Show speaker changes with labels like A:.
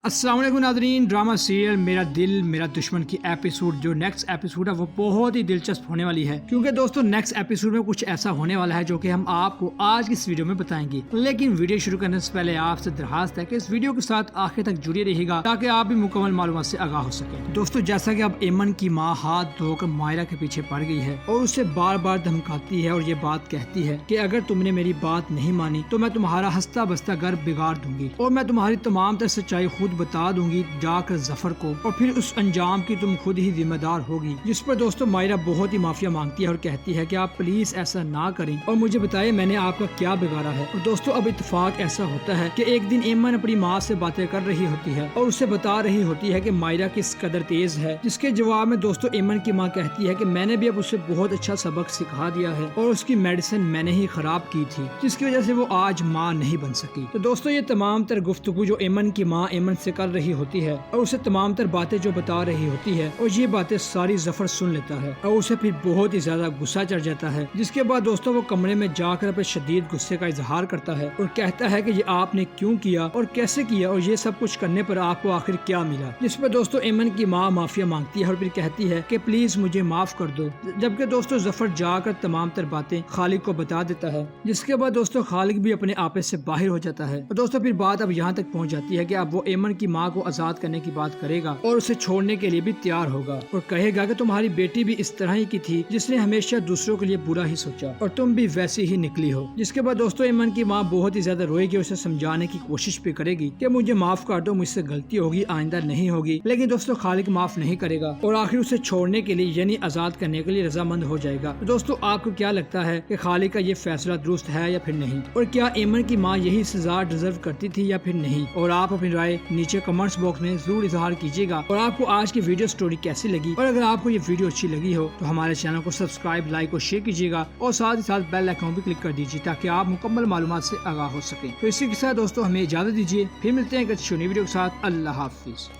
A: अस्सलाम वालेकुम नाज़रीन, ड्रामा सीरियल मेरा दिल मेरा दुश्मन की एपिसोड जो नेक्स्ट एपिसोड है वो बहुत ही दिलचस्प होने वाली है, क्योंकि दोस्तों नेक्स्ट एपिसोड में कुछ ऐसा होने वाला है जो कि हम आपको आज की इस वीडियो में बताएंगे। लेकिन वीडियो शुरू करने से पहले आपसे दरखास्त है कि इस वीडियो के साथ आखिर तक जुड़े रहिएगा ताकि आप भी मुकम्मल मालूमात से आगाह हो सके। दोस्तों जैसा कि अब एमन की माँ हाथ धोकर मायरा के पीछे पड़ गई है और उसे बार बार धमकाती है और ये बात कहती है कि अगर तुमने मेरी बात नहीं मानी तो मैं तुम्हारा हंसता बसता घर बिगाड़ दूंगी और मैं तुम्हारी तमाम तर सच्चाई खुद बता दूंगी जाकर जफर को, और फिर उस अंजाम की तुम खुद ही जिम्मेदार होगी। जिस पर दोस्तों मायरा बहुत ही माफिया मांगती है और कहती है कि आप प्लीज ऐसा ना करें और मुझे बताएं मैंने आपका क्या बिगाड़ा है। और दोस्तों अब इत्तेफाक ऐसा होता है कि एक दिन एमन अपनी माँ से बातें कर रही होती है और उसे बता रही होती है कि मायरा किस कदर तेज है, जिसके जवाब में दोस्तों एमन की माँ कहती है कि मैंने भी अब उसे बहुत अच्छा सबक सिखा दिया है और उसकी मेडिसिन मैंने ही खराब की थी जिसकी वजह से वो आज माँ नहीं बन सकी। तो दोस्तों ये तमाम तर गुफ्तगू जो एमन की माँ एमन से कर रही होती है और उसे तमाम तर बातें जो बता रही होती है और ये बातें सारी जफर सुन लेता है और उसे फिर बहुत ही ज्यादा गुस्सा चढ़ जाता है। जिसके बाद दोस्तों वो कमरे में जाकर अपने शदीद गुस्से का इजहार करता है और कहता है कि ये आपने क्यों किया और कैसे किया और ये सब कुछ करने पर आपको आखिर क्या मिला। जिस पर दोस्तों एमन की माँ माफिया मांगती है और फिर कहती है कि प्लीज मुझे माफ कर दो, जबकि दोस्तों जफर जाकर तमाम तर बातें खालिद को बता देता है। जिसके बाद दोस्तों खालिद भी अपने आपे से बाहर हो जाता है। और दोस्तों फिर बात अब यहाँ तक पहुँच जाती है कि अब वो एमन की माँ को आजाद करने की बात करेगा और उसे छोड़ने के लिए भी तैयार होगा और कहेगा कि तुम्हारी बेटी भी इस तरह ही की थी जिसने हमेशा दूसरों के लिए बुरा ही सोचा और तुम भी वैसी ही निकली हो। जिसके बाद दोस्तों एमन की माँ बहुत ही ज्यादा रोएगी, उसे समझाने की कोशिश भी करेगी कि मुझे माफ कर दो, मुझसे गलती होगी, आइंदा नहीं होगी। लेकिन दोस्तों खालिद माफ नहीं करेगा और आखिर उसे छोड़ने के लिए यानी आजाद करने के लिए रजामंद हो जाएगा। तो दोस्तों आपको क्या लगता है कि खालिद का ये फैसला दुरुस्त है या फिर नहीं, और क्या एमन की माँ यही सजा डिजर्व करती थी या फिर नहीं? और आप अपनी राय नीचे कमेंट्स बॉक्स में जरूर इजहार कीजिएगा। और आपको आज की वीडियो स्टोरी कैसी लगी, और अगर आपको ये वीडियो अच्छी लगी हो तो हमारे चैनल को सब्सक्राइब, लाइक और शेयर कीजिएगा और साथ ही साथ बेल आइकन भी क्लिक कर दीजिए ताकि आप मुकम्मल मालूमात से आगाह हो सके। तो इसी के साथ दोस्तों हमें इजाजत दीजिए, फिर मिलते हैं एक अच्छी वीडियो के साथ। अल्लाह हाफिज।